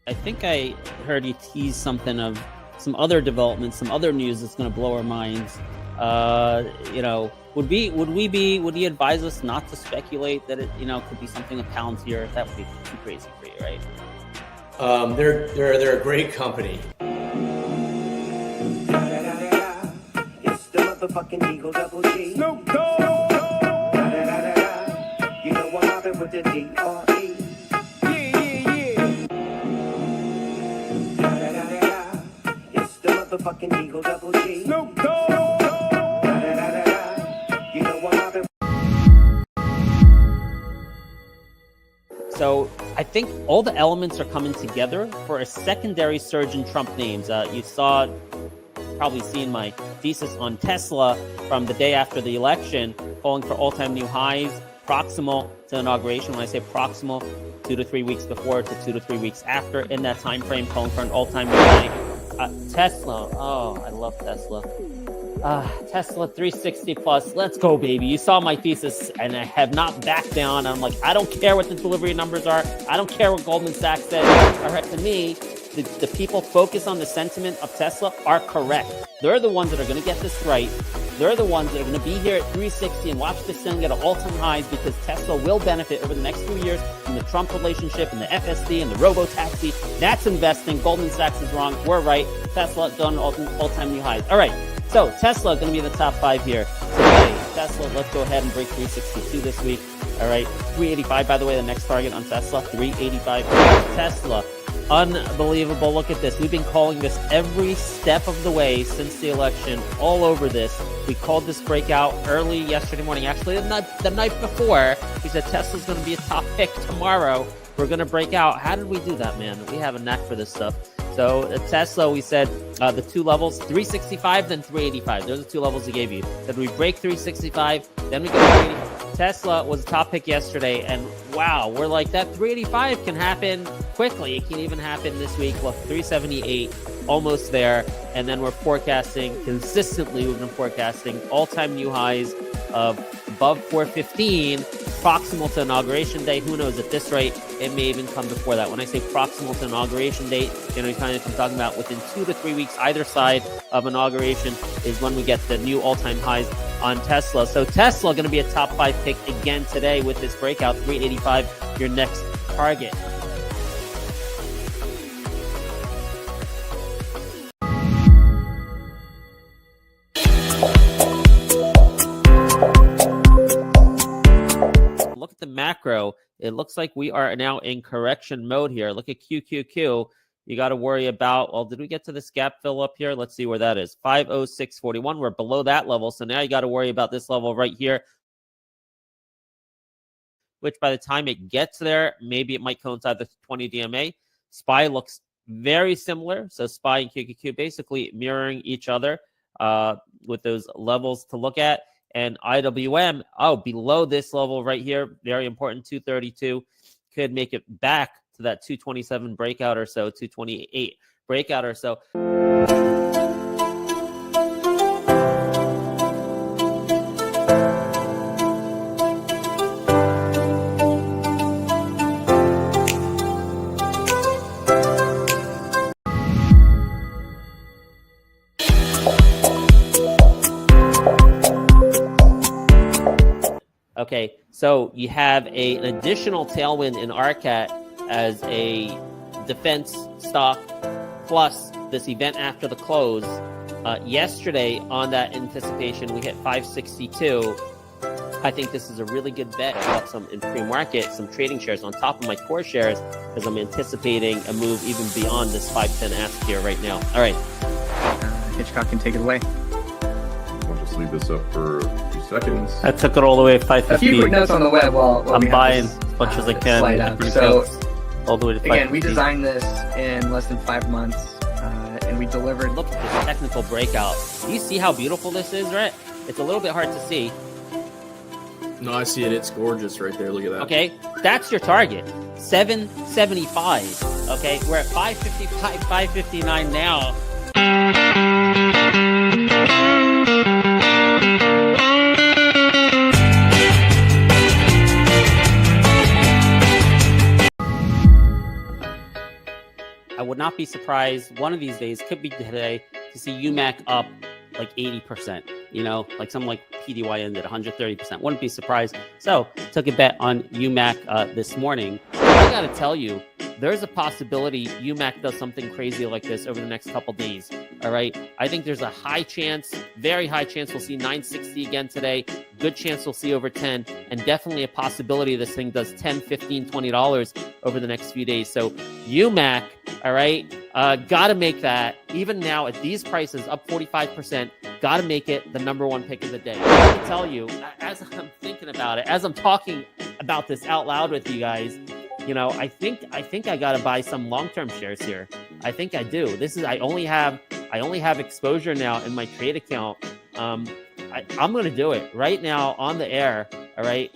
I think I heard you tease something of some other developments, some other news that's going to blow our minds. Would you advise us not to speculate that it, could be something of Palantir? That would be too crazy for you, right? They're a great company. It's the motherfucking Eagle Double G. Snoop Dogg. You know what happened with the D.R.E. It's the motherfucking Eagle Double G. Snoop Dogg. You know what happened. So I think all the elements are coming together for a secondary surge in Trump names. You saw, probably seen my thesis on Tesla from the day after the election, falling for all-time new highs, proximal to inauguration. When I say proximal, 2 to 3 weeks before to 2 to 3 weeks after, in that time frame, calling for an all-time new high. Tesla, oh, I love Tesla. Tesla 360 plus, let's go, baby. You saw my thesis, and I have not backed down. I'm like, I don't care what the delivery numbers are. I don't care what Goldman Sachs says. All right, to me, the people focus on the sentiment of Tesla are correct. They're the ones that are going to get this right. They're the ones that are going to be here at 360 and watch this thing get an all-time highs, because Tesla will benefit over the next few years from the Trump relationship and the FSD and the robo-taxi. That's investing. Goldman Sachs is wrong. We're right. Tesla done all-time new highs. All right. So Tesla going to be in the top 5 here today. Tesla, let's go ahead and break 362 this week. All right. 385, by the way, the next target on Tesla. 385. Tesla. Unbelievable. Look at this. We've been calling this every step of the way since the election, all over this. We called this breakout early yesterday morning. Actually, the night before, we said Tesla's going to be a top pick tomorrow. We're going to break out. How did we do that, man? We have a knack for this stuff. So at Tesla, we said the two levels, 365, then 385. Those are the two levels we gave you. Then we break 365, then we go to 385. Tesla was a top pick yesterday, and wow, we're like, that 385 can happen quickly. It can even happen this week. Look, 378, almost there. And then we're forecasting consistently. We've been forecasting all-time new highs of above 415, proximal to inauguration day. Who knows, at this rate, it may even come before that. When I say proximal to inauguration date, I'm talking about within 2 to 3 weeks, either side of inauguration is when we get the new all-time highs on Tesla. So Tesla going to be a top 5 pick again today with this breakout, 385, your next target. Look at the macro. It looks like we are now in correction mode here. Look at QQQ. You got to worry about, well, did we get to this gap fill up here? Let's see where that is. 506.41. We're below that level. So now you got to worry about this level right here, which by the time it gets there, maybe it might coincide with 20 DMA. SPY looks very similar. So SPY and QQQ basically mirroring each other with those levels to look at. And IWM, below this level right here, very important, 232, could make it back to that 227 breakout or so, 228 breakout or so. Okay, so you have an additional tailwind in RCAT as a defense stock, plus this event after the close. Yesterday, on that anticipation, we hit 562. I think this is a really good bet. I got some in pre-market, some trading shares on top of my core shares, because I'm anticipating a move even beyond this 510 ask here right now. All right. Hitchcock can take it away. I'll just leave this up for a few seconds. I took it all the way to 550. A few quick notes on the web while I'm buying as much as I can. Slide up. So all the way to 550. again, we designed this in less than 5 months, and we delivered. Look at this technical breakout. Do you see how beautiful this is, right? It's a little bit hard to see. No, I see it. It's gorgeous right there. Look at that. Okay, that's your target. 775. Okay, we're at 555, 559 now. would not be surprised one of these days, could be today, to see UMAC up like 80%, like something like PDY ended 130%. Wouldn't be surprised. So took a bet on UMAC this morning. I got to tell you, there's a possibility UMAC does something crazy like this over the next couple days. All right. I think there's a high chance, very high chance we'll see 960 again today. Good chance we'll see over 10, and definitely a possibility this thing does $10, $15, $20 over the next few days. So UMAC, all right, got to make that, even now at these prices, up 45%, got to make it the number one pick of the day. I can tell you, as I'm thinking about it, as I'm talking about this out loud with you guys, I think I got to buy some long-term shares here. I think I do. I only have exposure now in my trade account. I'm going to do it right now on the air. All right.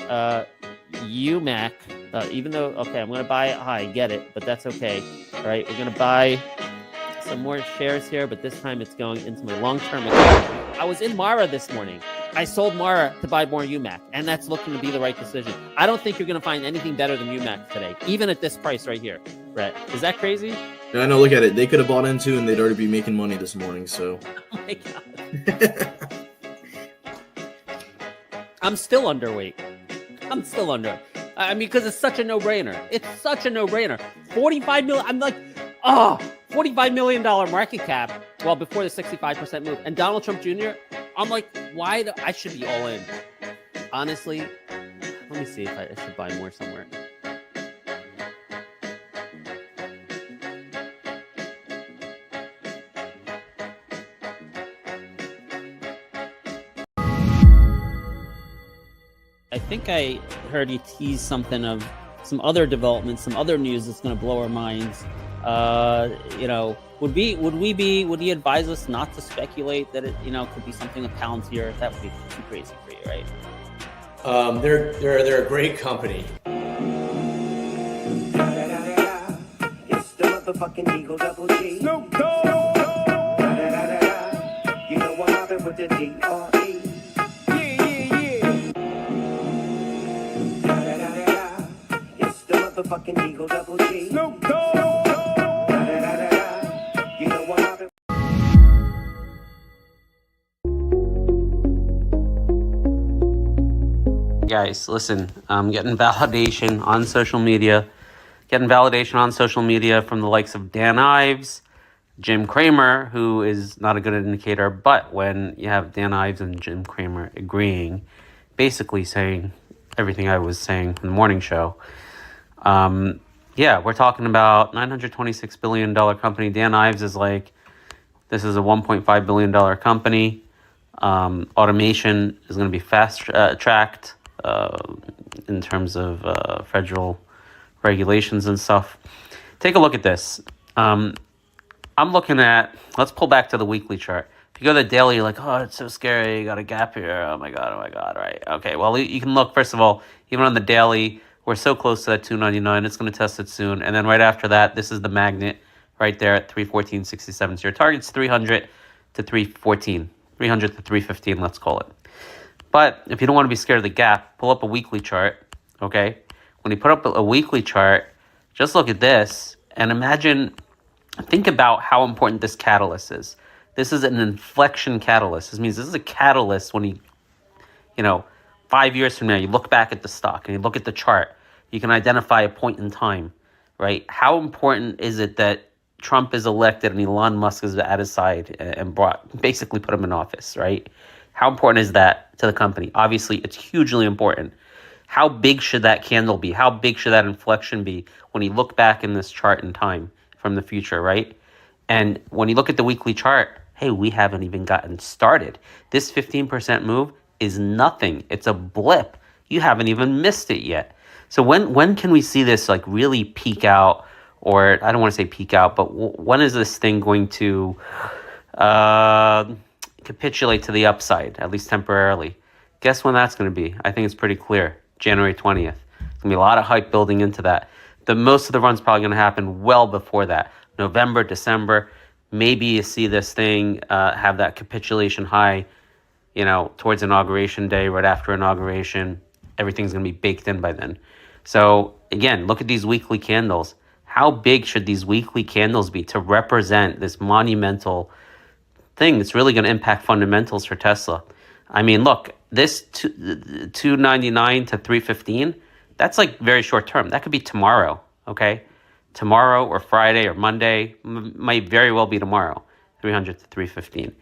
UMAC, even though, okay, I'm going to buy it high, get it, but that's okay. All right. We're going to buy some more shares here, but this time it's going into my long-term account. I was in Mara this morning. I sold Mara to buy more UMAC, and that's looking to be the right decision. I don't think you're going to find anything better than UMAC today, even at this price right here, Brett. Is that crazy? Yeah, I know. Look at it. They could have bought into, and they'd already be making money this morning. So. Oh my god. I'm still underweight. I mean, because it's such a no-brainer. It's such a no-brainer. 45 million. I'm like, $45 million market cap. Well, before the 65% move, and Donald Trump Jr. I'm like, I should be all in. Honestly, let me see if I should buy more somewhere. I think I heard you tease something of some other developments, some other news that's going to blow our minds. Would he advise us not to speculate that it, could be something a Palantir? That would be too crazy for you, right? They're a great company. It's the motherfucking Eagle Double G. Snoop Dogg. You know I'm mobbing with the D.R.E. It's the motherfucking Eagle Double G. Snoop Dogg. You know I'm mobbing. Guys, listen, I'm getting validation on social media. From the likes of Dan Ives, Jim Cramer, who is not a good indicator, but when you have Dan Ives and Jim Cramer agreeing, basically saying everything I was saying in the morning show, we're talking about $926 billion company. Dan Ives is like, this is a $1.5 billion company. Automation is going to be fast-tracked in terms of federal regulations and stuff. Take a look at this. I'm looking at, let's pull back to the weekly chart. If you go to the daily, you're like, oh, it's so scary. You got a gap here. Oh my God. Right. Okay. Well, you can look, first of all, even on the daily, we're so close to that 299. It's going to test it soon. And then right after that, this is the magnet right there at 314.67. So your target's 300 to 314, 300 to 315, let's call it. But if you don't want to be scared of the gap, pull up a weekly chart, okay? When you put up a weekly chart, just look at this and think about how important this catalyst is. This is an inflection catalyst. This means this is a catalyst when 5 years from now, you look back at the stock and you look at the chart, you can identify a point in time, right? How important is it that Trump is elected and Elon Musk is at his side and basically put him in office, right? How important is that to the company? Obviously, it's hugely important. How big should that candle be? How big should that inflection be when you look back in this chart in time from the future, right? And when you look at the weekly chart, hey, we haven't even gotten started. This 15% move is nothing. It's a blip. You haven't even missed it yet. So when can we see this like really peak out? Or I don't want to say peak out, but when is this thing going to capitulate to the upside, at least temporarily? Guess when that's going to be? I think it's pretty clear. January 20th. There's going to be a lot of hype building into that. Most of the run's probably going to happen well before that. November, December. Maybe you see this thing have that capitulation high, towards Inauguration Day, right after Inauguration. Everything's going to be baked in by then. So, again, look at these weekly candles. How big should these weekly candles be to represent this monumental thing that's really going to impact fundamentals for Tesla? I mean, look, this 299 to 315, that's like very short term. That could be tomorrow, okay? Tomorrow or Friday or Monday, might very well be tomorrow, 300 to 315. If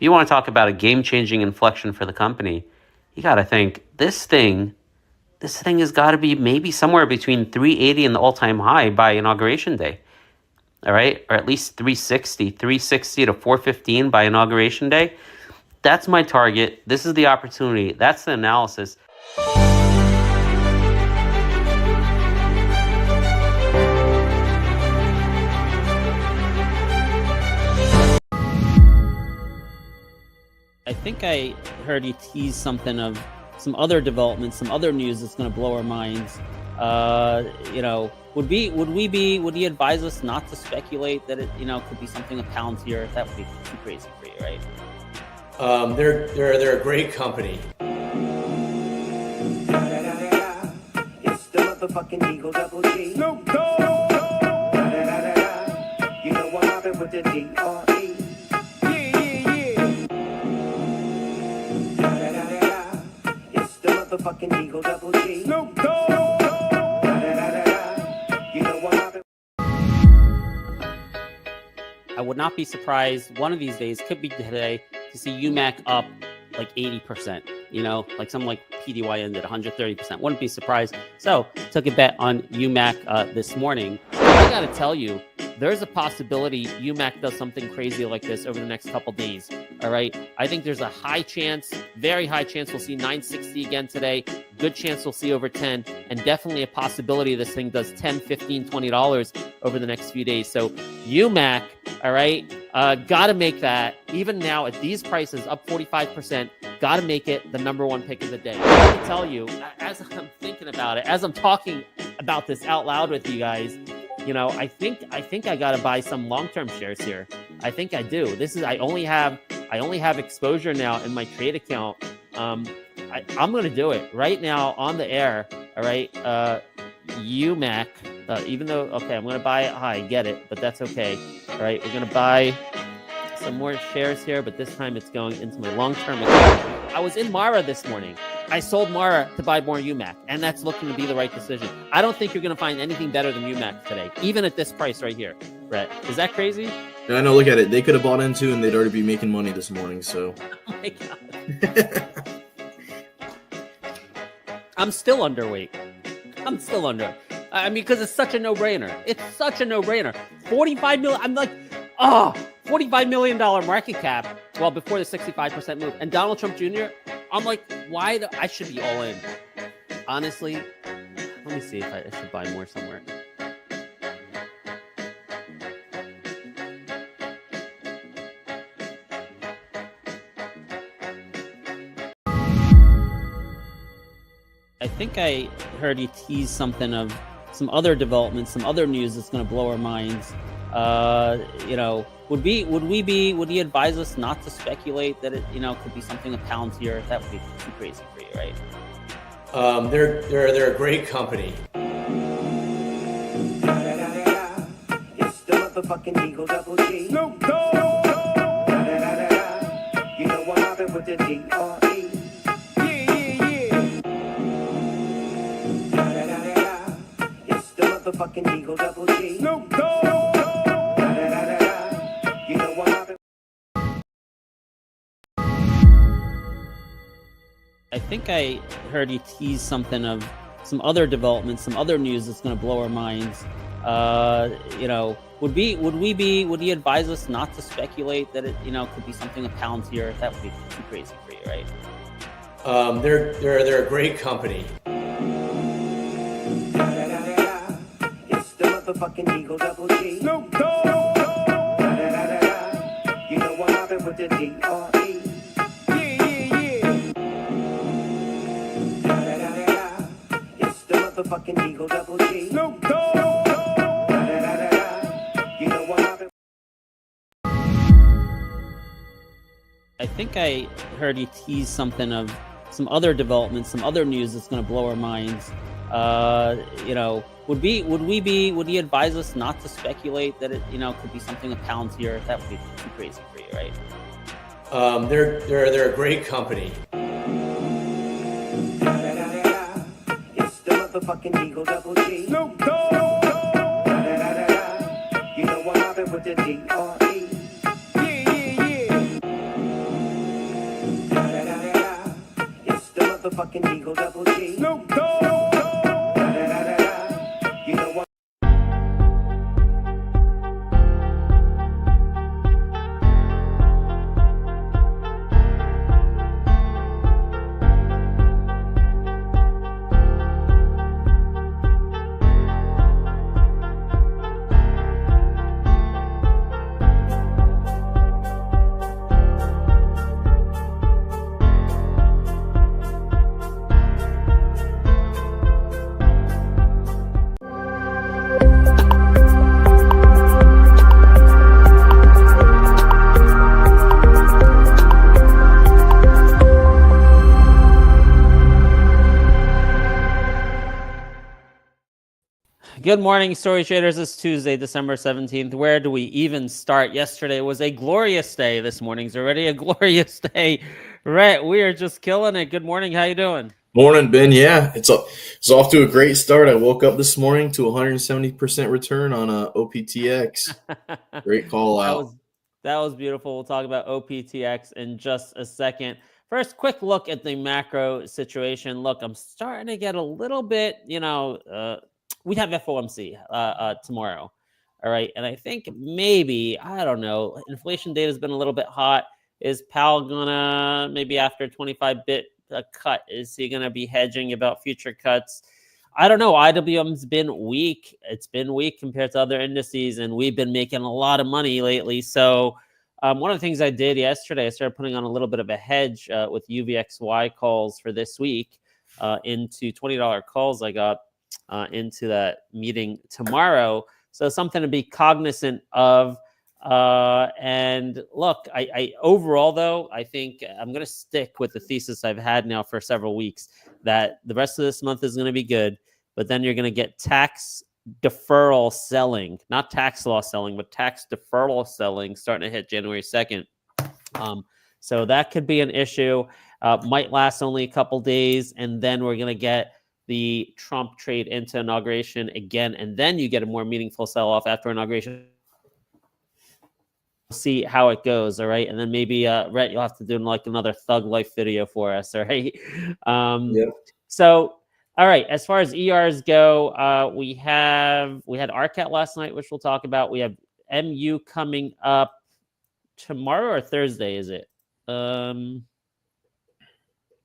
you want to talk about a game-changing inflection for the company, you got to think this thing has got to be maybe somewhere between 380 and the all-time high by inauguration day. All right, or at least 360 to 415 by inauguration day. That's my target. This is the opportunity. That's the analysis. I think I heard you tease something of some other developments, some other news that's going to blow our minds. Would you advise us not to speculate that it, could be something of Palantir? That would be too crazy for you, right? They're a great company. It's the motherfucking Eagle Double G. Snoop Dogg. You know what happened with the D.R.E. It's the motherfucking Eagle Double G. Snoop Dogg. You know what happened. I would not be surprised. One of these days, could be today, to see UMAC up like 80%. Like something like PDY ended 130%. Wouldn't be surprised. So took a bet on UMAC this morning. I got to tell you, there's a possibility UMAC does something crazy like this over the next couple days. All right. I think there's a high chance, very high chance we'll see 960 again today. Good chance we'll see over 10, and definitely a possibility this thing does $10, $15, $20 over the next few days. So UMAC, all right, got to make that, even now at these prices, up 45%, got to make it the number one pick of the day. Let me tell you, as I'm thinking about it, as I'm talking about this out loud with you guys, I think I got to buy some long-term shares here. I think I do. I only have exposure now in my trade account. I'm going to do it right now on the air. All right. UMAC, even though, okay, I'm going to buy it high, get it, but that's okay. All right. We're going to buy some more shares here, but this time it's going into my long-term account. I was in Mara this morning. I sold Mara to buy more UMAC, and that's looking to be the right decision. I don't think you're going to find anything better than UMAC today, even at this price right here, Brett. Is that crazy? Yeah, I know. Look at it. They could have bought into, and they'd already be making money this morning. So. Oh my God. I'm still underweight. I mean, because it's such a no-brainer. It's such a no-brainer. 45 million. I'm like, $45 million market cap. Well, before the 65% move. And Donald Trump Jr., I'm like, I should be all in. Honestly, let me see if I should buy more somewhere. I think I heard you tease something of some other developments, some other news that's going to blow our minds. Would you advise us not to speculate that it, could be something of Palantir? That would be too crazy for you, right? They're a great company. It's the motherfucking Eagle Double G. Snoop Dogg. You know what happened with the D.R.E. It's the motherfucking Eagle Double G. Snoop Dogg. You know what happened. I think I heard you tease something of some other developments, some other news that's going to blow our minds. Would you advise us not to speculate that it, could be something of Palantir? That would be too crazy for you, right? They're a great company. It's the motherfucking Eagle Double G. Snoop Dogg. You know what happened with the D.R.E. It's the motherfucking Eagle Double G. Snoop Dogg. You know what happened. I think I heard you tease something of some other developments, some other news that's going to blow our minds. Would you advise us not to speculate that it, could be something a Palantir? That would be too crazy for you, right? They're a great company. It's the motherfucking Eagle Double G. Snoop Dogg. You know I'm mobbing with the D.R.E. It's the motherfucking Eagle Double G. Snoop Dogg. You know what? Good morning, Story Traders. It's Tuesday, December 17th. Where do we even start? Yesterday was a glorious day. This morning's already a glorious day. Right, we are just killing it. Good morning. How you doing? Morning, Ben. Yeah, it's off to a great start. I woke up this morning to 170% return on OPTX. Great call out. That was beautiful. We'll talk about OPTX in just a second. First, quick look at the macro situation. Look, I'm starting to get a little bit, we have FOMC tomorrow. All right. And I think maybe, I don't know, inflation data has been a little bit hot. Is Powell gonna, maybe after 25 bit cut, is he gonna be hedging about future cuts? I don't know. IWM's been weak. It's been weak compared to other indices, and we've been making a lot of money lately. So one of the things I did yesterday, I started putting on a little bit of a hedge with UVXY calls for this week into $20 calls I got into that meeting tomorrow. So something to be cognizant of. And look, I overall, though, I think I'm going to stick with the thesis I've had now for several weeks that the rest of this month is going to be good, but then you're going to get tax deferral selling, not tax loss selling, but tax deferral selling starting to hit January 2nd. So that could be an issue. Might last only a couple days, and then we're going to get the Trump trade into inauguration again, and then you get a more meaningful sell-off after inauguration. See how it goes, all right? And then maybe, Rhett, you'll have to do like another Thug Life video for us, all right? Yep. So, all right, as far as ERs go, we had RCAT last night, which we'll talk about. We have MU coming up tomorrow or Thursday, is it?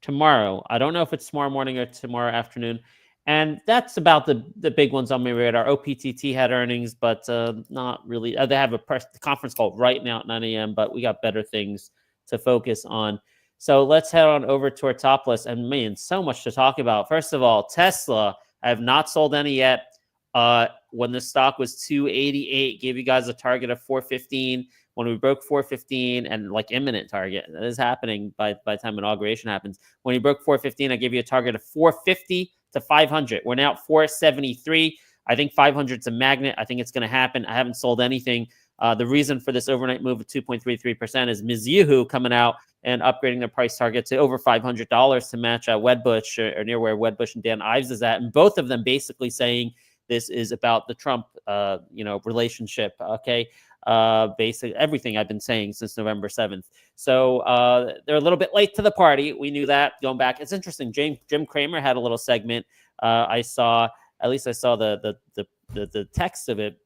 Tomorrow. I don't know if it's tomorrow morning or tomorrow afternoon. And that's about the big ones on my radar. OPTT had earnings, but not really. They have a conference call right now at 9 a.m., but we got better things to focus on. So let's head on over to our top list. And man, so much to talk about. First of all, Tesla. I have not sold any yet. When the stock was 288, gave you guys a target of 415. When we broke 415 and like imminent target, that is happening by the time inauguration happens. When we broke 415, I gave you a target of 450 to 500. We're now at 473. I think 500 is a magnet. I think it's going to happen. I haven't sold anything. The reason for this overnight move of 2.33% is Mizuho coming out and upgrading their price target to over $500 to match Wedbush or near where Wedbush and Dan Ives is at. And both of them basically saying this is about the Trump, relationship. Okay. Basically everything I've been saying since November 7th. So they're a little bit late to the party. We knew that going back. It's interesting. Jim Cramer had a little segment. I saw the text of it.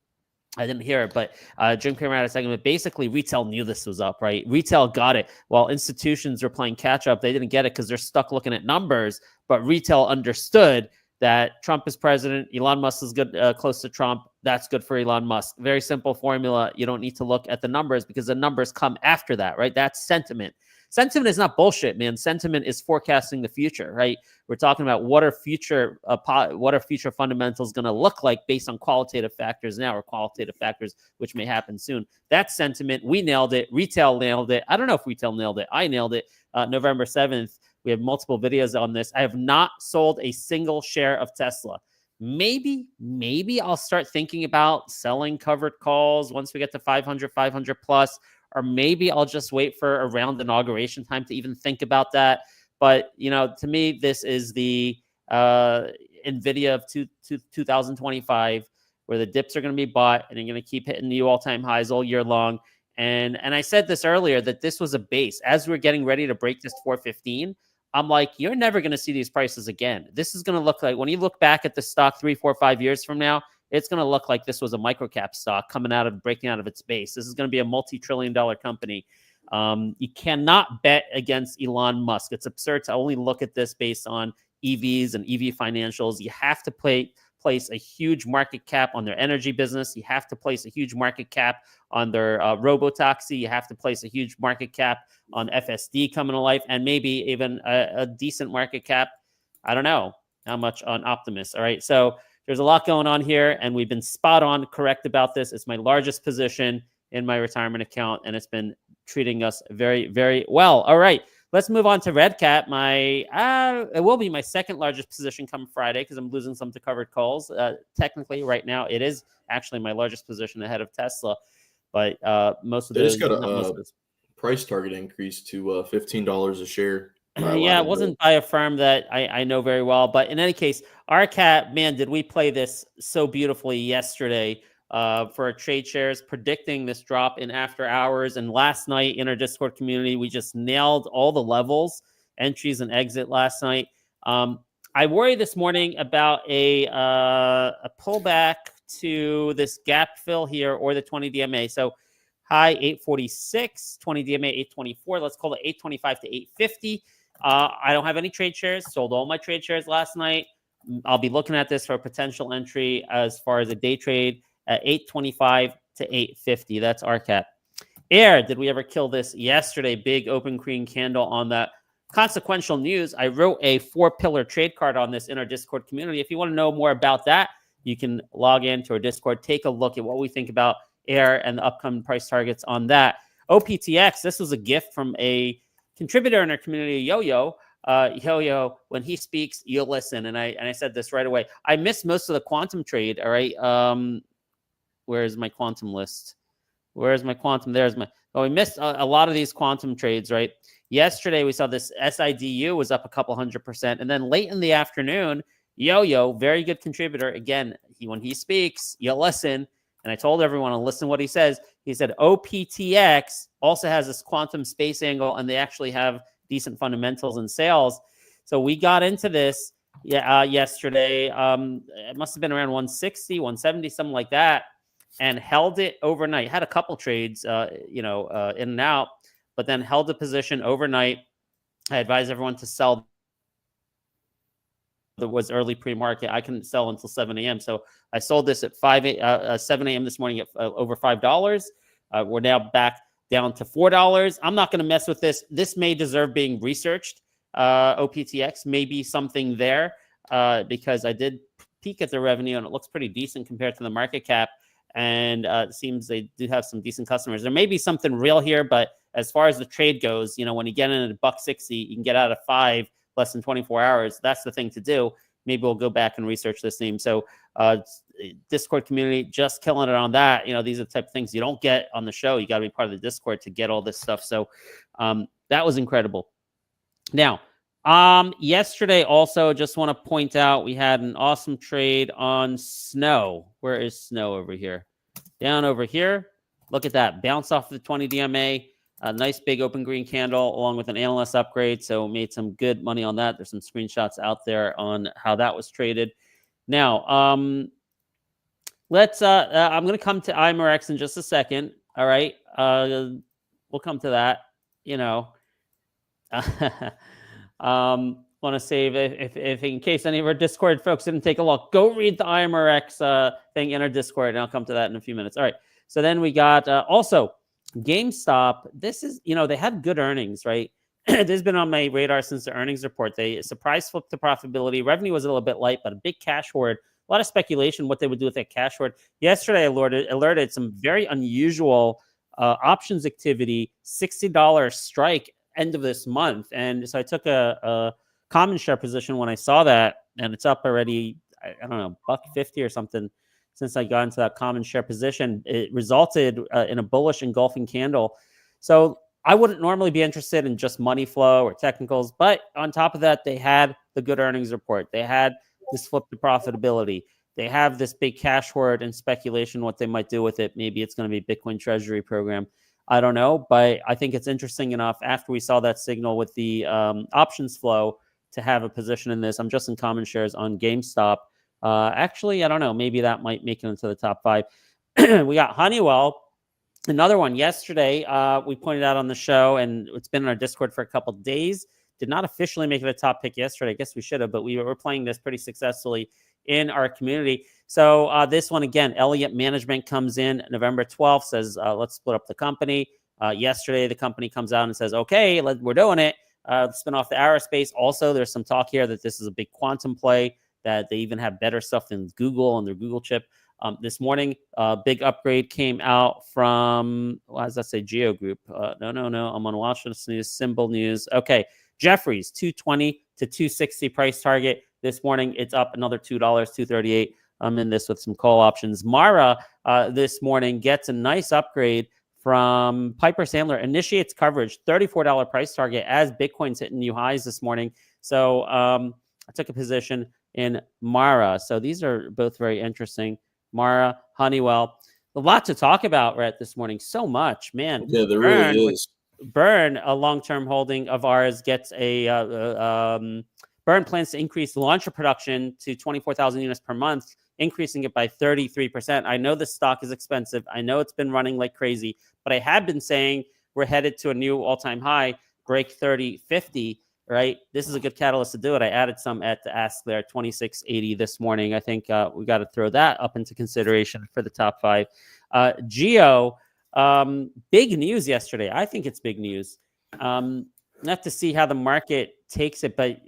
I didn't hear it, but Jim Cramer had a segment. Basically, retail knew this was up, right? Retail got it. While institutions were playing catch up, they didn't get it because they're stuck looking at numbers. But retail understood that Trump is president. Elon Musk is good, close to Trump. That's good for Elon Musk. Very simple formula. You don't need to look at the numbers because the numbers come after that, right? That's sentiment. Sentiment is not bullshit, man. Sentiment is forecasting the future, right? We're talking about what are future fundamentals going to look like based on qualitative factors now or qualitative factors which may happen soon. That's sentiment. We nailed it. Retail nailed it. I don't know if retail nailed it. I nailed it. November 7th. We have multiple videos on this. I have not sold a single share of Tesla. Maybe I'll start thinking about selling covered calls once we get to 500 plus, or maybe I'll just wait for around inauguration time to even think about that. But, to me, this is the NVIDIA of 2025, where the dips are going to be bought and they're going to keep hitting new all-time highs all year long. And I said this earlier, that this was a base. As we're getting ready to break this 415, I'm like, you're never going to see these prices again. This is going to look like, when you look back at the stock 3, 4, 5 years from now, it's going to look like this was a microcap stock breaking out of its base. This is going to be a multi-trillion-dollar company. You cannot bet against Elon Musk. It's absurd to only look at this based on EVs and EV financials. You have to place a huge market cap on their energy business. You have to place a huge market cap on their robotaxi. You have to place a huge market cap on FSD coming to life, and maybe even a decent market cap. I don't know how much on Optimus. All right. So there's a lot going on here, and we've been spot on correct about this. It's my largest position in my retirement account, and it's been treating us very, very well. All right. Let's move on to RedCat. It will be my second largest position come Friday, because I'm losing some to covered calls. Technically, right now, it is actually my largest position ahead of Tesla. But most of they just got a price target increase to $15 a share. Yeah, it wasn't by a firm that I know very well. But in any case, RCAT, man, did we play this so beautifully yesterday for our trade shares, predicting this drop in after hours. And last night in our Discord community, we just nailed all the levels, entries and exit last night. I worry this morning about a pullback to this gap fill here, or the 20 DMA. So high 846, 20 DMA 824. Let's call it 825 to 850. I don't have any trade shares. Sold all my trade shares last night. I'll be looking at this for a potential entry as far as a day trade at 825 to 850. That's RCAT. Air, did we ever kill this yesterday? Big open green candle on that. Consequential news. I wrote a 4-pillar trade card on this in our Discord community. If you want to know more about that, you can log into our Discord, take a look at what we think about Air and the upcoming price targets on that. OPTX, this was a gift from a contributor in our community, Yo-Yo. Yo-Yo, when he speaks, you'll listen. And I said this right away. I missed most of the quantum trade, all right? Where's my quantum list? Where's my quantum? There's my... Oh, we missed a lot of these quantum trades, right? Yesterday, we saw this SIDU was up a couple 100%. And then late in the afternoon, Yo-Yo, very good contributor. Again, when he speaks, you'll listen. And I told everyone to listen to what he says. He said OPTX also has this quantum space angle, and they actually have decent fundamentals and sales. So we got into this yesterday. It must have been around 160, 170, something like that, and held it overnight. Had a couple trades, in and out, but then held the position overnight. I advise everyone to sell. There was early pre-market. I couldn't sell until 7 a.m. So I sold this at 7 a.m. this morning at over $5. We're now back down to $4. I'm not going to mess with this. This may deserve being researched. OPTX may be something there because I did peek at the revenue and it looks pretty decent compared to the market cap. And it seems they do have some decent customers. There may be something real here, but as far as the trade goes, when you get in at $1.60, you can get out of 5 less than 24 hours. That's the thing to do. Maybe we'll go back and research this name. So Discord community, just killing it on that. These are the type of things you don't get on the show. You got to be part of the Discord to get all this stuff. So that was incredible. Now, yesterday also, just want to point out, we had an awesome trade on Snow. Where is Snow over here? Down over here. Look at that. Bounce off the 20 DMA. A nice big open green candle along with an analyst upgrade. So made some good money on that. There's some screenshots out there on how that was traded. Now, let's I'm going to come to IMRX in just a second. All right. We'll come to that, want to save if in case any of our Discord folks didn't take a look, go read the IMRX thing in our Discord, and I'll come to that in a few minutes. All right. So then we got also GameStop. This is, they had good earnings, right? This has been on my radar since the earnings report. They surprise flipped to profitability. Revenue was a little bit light, but a big cash hoard. A lot of speculation what they would do with that cash hoard. Yesterday, alerted some very unusual options activity. $60 strike end of this month. And so I took a common share position when I saw that, and it's up already, I don't know, $1.50 or something since I got into that common share position. It resulted in a bullish engulfing candle. So I wouldn't normally be interested in just money flow or technicals, but on top of that, they had the good earnings report. They had this flip to profitability. They have this big cash hoard and speculation what they might do with it. Maybe it's going to be Bitcoin treasury program. I don't know, but I think it's interesting enough after we saw that signal with the options flow to have a position in this. I'm just in common shares on GameStop. Actually, I don't know. Maybe that might make it into the top 5. We got Honeywell. Another one yesterday, we pointed out on the show, and it's been in our Discord for a couple of days. Did not officially make it a top pick yesterday. I guess we should have, but we were playing this pretty successfully in our community. So this one, again, Elliott Management comes in November 12th, says, let's split up the company. Yesterday, the company comes out and says, okay, we're doing it. Spin off the aerospace. Also, there's some talk here that this is a big quantum play, that they even have better stuff than Google on their Google chip. This morning, big upgrade came out from, what does that say, Geo Group? No. I'm on Washington News, Symbol News. Okay, Jeffries, 220 to 260 price target. This morning, it's up another $2, 238. I'm in this with some call options. Mara this morning gets a nice upgrade from Piper Sandler, initiates coverage, $34 price target as Bitcoin's hitting new highs this morning. So I took a position in Mara. So these are both very interesting. Mara, Honeywell, a lot to talk about, Rhett, this morning. So much, man. Yeah, there really is. Burn, a long-term holding of ours, gets a Burn plans to increase the launcher production to 24,000 units per month, increasing it by 33%. I know the stock is expensive. I know it's been running like crazy, but I have been saying we're headed to a new all-time high, break 3050, right? This is a good catalyst to do it. I added some at the ask there, 2680 this morning. I think we got to throw that up into consideration for the top 5. Geo, big news yesterday. I think it's big news. Not to see how the market takes it, but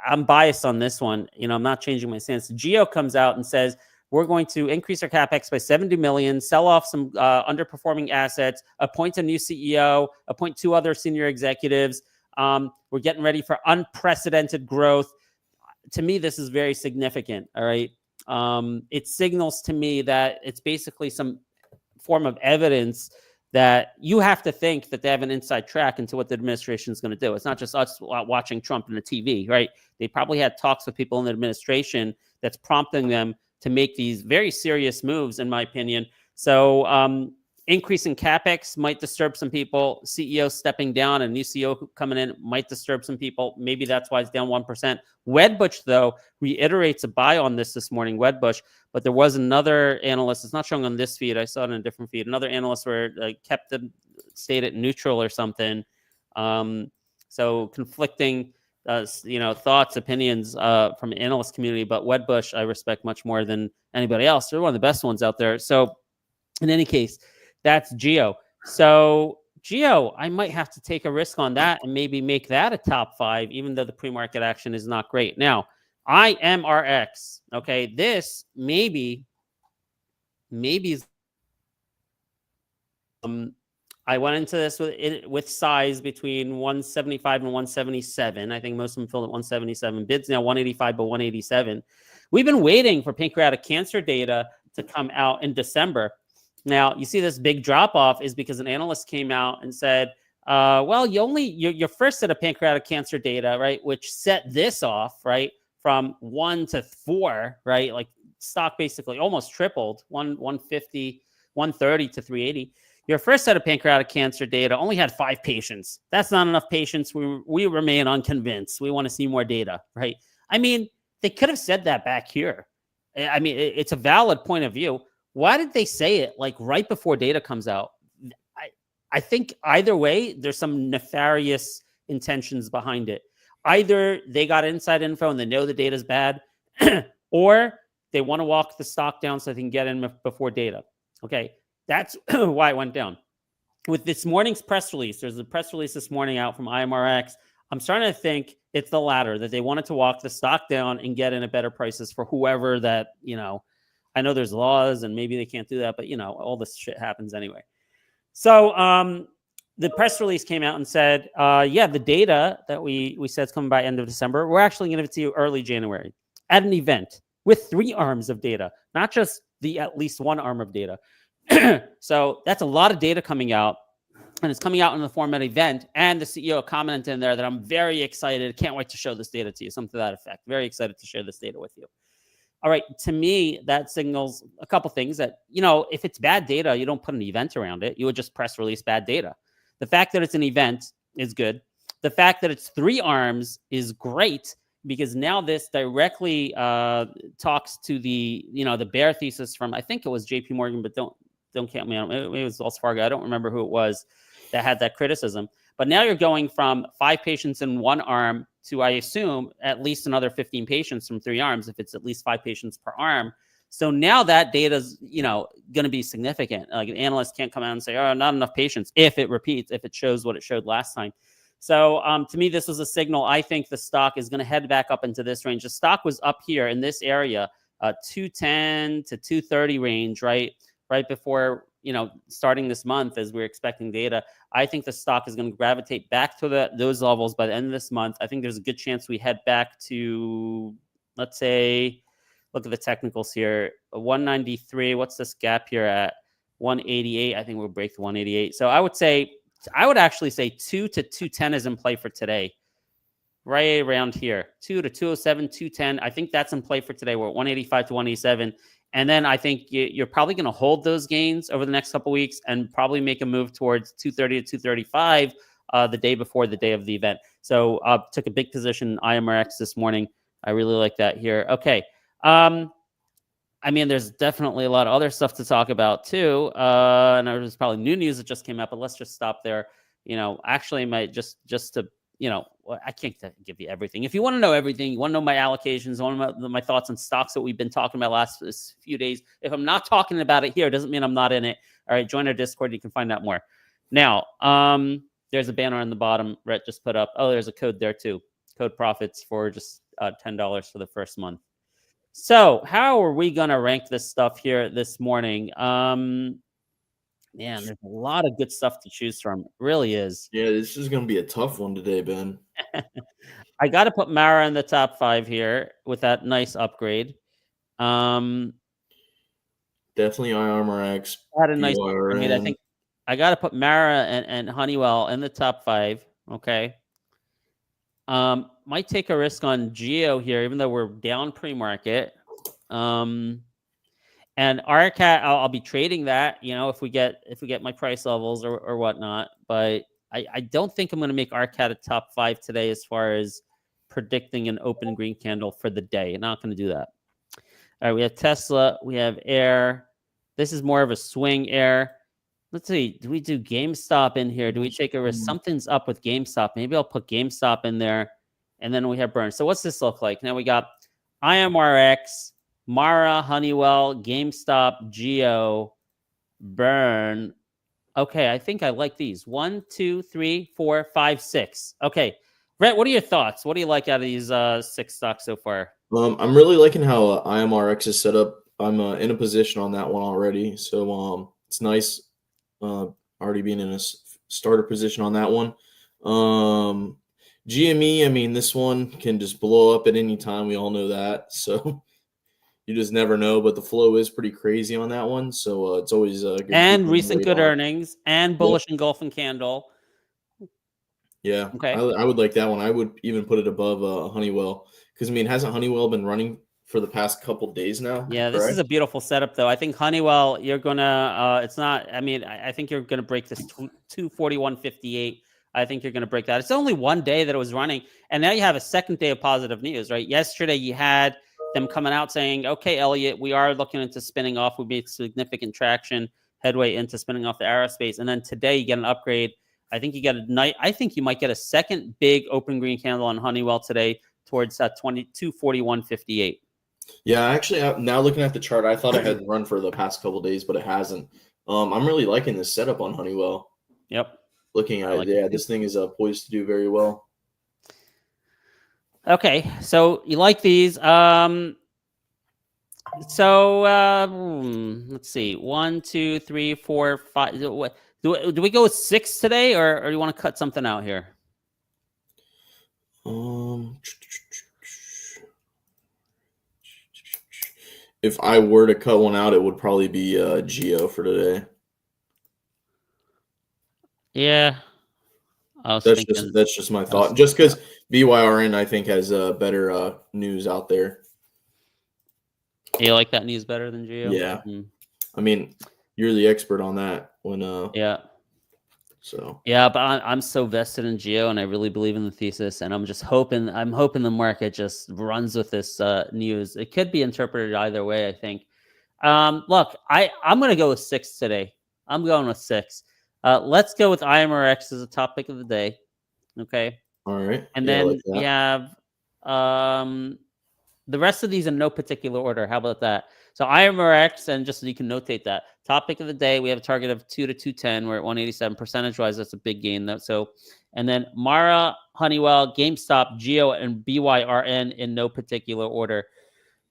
I'm biased on this one. You know, I'm not changing my stance. Geo comes out and says, we're going to increase our capex by $70 million, sell off some underperforming assets, appoint a new CEO, appoint 2 other senior executives. We're getting ready for unprecedented growth. To me, this is very significant. All right. It signals to me that it's basically some form of evidence that you have to think that they have an inside track into what the administration is going to do. It's not just us watching Trump on the TV, right? They probably had talks with people in the administration that's prompting them to make these very serious moves, in my opinion. So increasing capex might disturb some people. CEO stepping down, a new CEO coming in might disturb some people. Maybe that's why it's down 1%. Wedbush, though, reiterates a buy on this morning, Wedbush. But there was another analyst, it's not showing on this feed, I saw it in a different feed. Another analyst where kept the stayed at neutral or something. So conflicting thoughts, opinions from the analyst community. But Wedbush, I respect much more than anybody else. They're one of the best ones out there. So in any case, that's Geo. So Geo, I might have to take a risk on that and maybe make that a top 5, even though the pre-market action is not great. Now, IMRX. Okay, this maybe is. I went into this with size between 175 and 177. I think most of them filled at 177. Bids now 185, but 187. We've been waiting for pancreatic cancer data to come out in December. Now, you see this big drop-off is because an analyst came out and said, well, your first set of pancreatic cancer data, right, which set this off, right, from 1 to 4, right, like stock basically almost tripled, 150, 130 to 380. Your first set of pancreatic cancer data only had 5 patients. That's not enough patients. We remain unconvinced. We want to see more data, right? I mean, they could have said that back here. I mean, it's a valid point of view. Why did they say it like right before data comes out? I think either way, there's some nefarious intentions behind it. Either they got inside info and they know the data is bad, or they want to walk the stock down so they can get in before data. Okay, that's why it went down. With this morning's press release, there's a press release this morning out from IMRX. I'm starting to think it's the latter, that they wanted to walk the stock down and get in at better prices for whoever that, I know there's laws and maybe they can't do that, but all this shit happens anyway. So the press release came out and said, yeah, the data that we said is coming by end of December, we're actually going to give it to you early January at an event with 3 arms of data, not just the at least 1 arm of data. So that's a lot of data coming out, and it's coming out in the form of an event. And the CEO commented in there that I'm very excited. Can't wait to show this data to you. Something to that effect. Very excited to share this data with you. All right. To me, that signals a couple things that, if it's bad data, you don't put an event around it. You would just press release bad data. The fact that it's an event is good. The fact that it's 3 arms is great, because now this directly talks to the bear thesis from, I think it was JP Morgan, but don't count me on it. It was Wells Fargo. I don't remember who it was that had that criticism. But now you're going from 5 patients in 1 arm to, I assume, at least another 15 patients from 3 arms, if it's at least 5 patients per arm. So now that data is, going to be significant. Like, an analyst can't come out and say, oh, not enough patients, if it repeats, if it shows what it showed last time. So to me, this was a signal. I think the stock is going to head back up into this range. The stock was up here in this area, 210 to 230 range, right before, starting this month, as we're expecting data. I think the stock is going to gravitate back to those levels by the end of this month. I think there's a good chance we head back to, let's say, look at the technicals here, 193. What's this gap here at 188? I think we'll break the 188. So I would actually say 2 to 210 is in play for today, right around here. 2 to 207, 210. I think that's in play for today. We're at 185 to 187. And then I think you're probably going to hold those gains over the next couple of weeks and probably make a move towards 230 to 235 the day before the day of the event. So took a big position in IMRX this morning. I really like that here. Okay. There's definitely a lot of other stuff to talk about too. And there's probably new news that just came up, but let's just stop there. Actually, just to, I can't give you everything. If you want to know everything, you want to know my allocations, you want to know my thoughts on stocks that we've been talking about last few days. If I'm not talking about it here, it doesn't mean I'm not in it. All right, join our Discord. You can find out more. Now, there's a banner on the bottom. Rhett just put up. Oh, there's a code there too. Code profits for just $10 for the first month. So how are we going to rank this stuff here this morning? Man, there's a lot of good stuff to choose from. It really is. Yeah, this is going to be a tough one today, Ben. I got to put Mara in the top 5 here with that nice upgrade. Definitely IRMRX. Had a nice upgrade. I think I got to put Mara and Honeywell in the top 5. Okay. Might take a risk on Geo here, even though we're down pre-market. And RCAT, I'll be trading that, if we get my price levels or whatnot. But I don't think I'm going to make RCAT a top 5 today as far as predicting an open green candle for the day. I'm not going to do that. All right, we have Tesla, we have Air. This is more of a swing Air. Let's see, do we do GameStop in here? Do we take a risk? Something's up with GameStop. Maybe I'll put GameStop in there. And then we have Burn. So what's this look like? Now we got IMRX, Mara, Honeywell, GameStop, Geo, Burn. Okay, I think I like these. 1, 2, 3, 4, 5, 6. Okay, Brett, what are your thoughts? What do you like out of these 6 stocks so far? I'm really liking how IMRX is set up. I'm in a position on that one already, so it's nice already being in a starter position on that one. GME, this one can just blow up at any time. We all know that, so you just never know. But the flow is pretty crazy on that one, so it's always good. And recent good earnings and bullish engulfing candle. Yeah, okay. I would like that one. I would even put it above Honeywell because hasn't Honeywell been running for the past couple days now? Yeah, this is a beautiful setup, though. I think Honeywell, you're gonna. It's not. I think you're gonna break this 241.58. I think you're going to break that. It's only one day that it was running, and now you have a second day of positive news, right? Yesterday, you had them coming out saying, okay, Elliot, we are looking into spinning off. We made significant traction, headway into spinning off the aerospace. And then today, you get an upgrade. I think you get I think you might get a second big open green candle on Honeywell today towards 241.58. Yeah, actually, now looking at the chart, I thought it had run for the past couple of days, but it hasn't. I'm really liking this setup on Honeywell. Yep. Looking at it, this thing is poised to do very well. Okay, so you like these. Let's see. 1, 2, 3, 4, 5. Do we go with 6 today, or do you want to cut something out here? If I were to cut one out, it would probably be Geo for today. Yeah, I was That's thinking. just my thought. Just because BYRN I think has better news out there. You like that news better than Geo? Yeah. I mean, you're the expert on that. Yeah. So yeah, but I'm so vested in Geo, and I really believe in the thesis, and I'm hoping the market just runs with this news. It could be interpreted either way, I think. Look, I'm going to go with 6 today. I'm going with 6. Let's go with IMRX as a topic of the day. Okay. All right. And yeah, then like we have the rest of these in no particular order. How about that? So IMRX, and just so you can notate that topic of the day, we have a target of 2 to 210. We're at 187 percentage wise. That's a big gain though. So, and then Mara, Honeywell, GameStop, Geo, and BYRN in no particular order.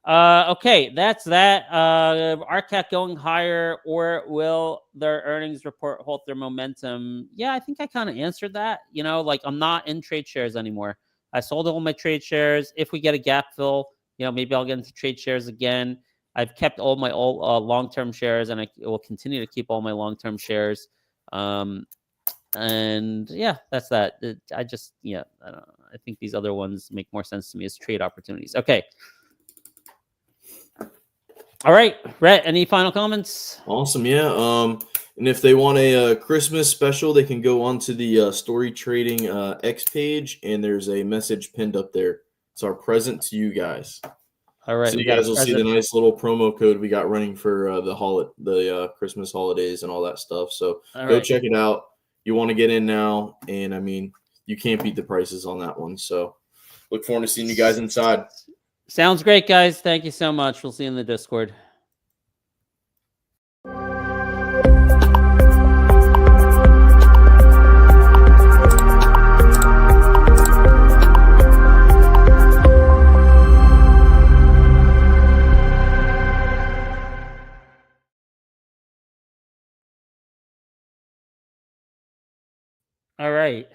Okay, that's that. RCAT going higher, or will their earnings report hold their momentum? Yeah, I think I kind of answered that. Like I'm not in trade shares anymore. I sold all my trade shares. If we get a gap fill, maybe I'll get into trade shares again. I've kept all my long-term shares, and I will continue to keep all my long-term shares. And yeah, that's that. I don't know. I think these other ones make more sense to me as trade opportunities. Okay. All right, Rhett, any final comments? Awesome, yeah. And if they want a Christmas special, they can go onto the Story Trading X page, and there's a message pinned up there. It's our present to you guys. All right, so you guys will see the nice little promo code we got running for the Christmas holidays and all that stuff. So go check it out. You want to get in now, and I mean, you can't beat the prices on that one. So look forward to seeing you guys inside. Sounds great, guys. Thank you so much. We'll see you in the Discord. All right.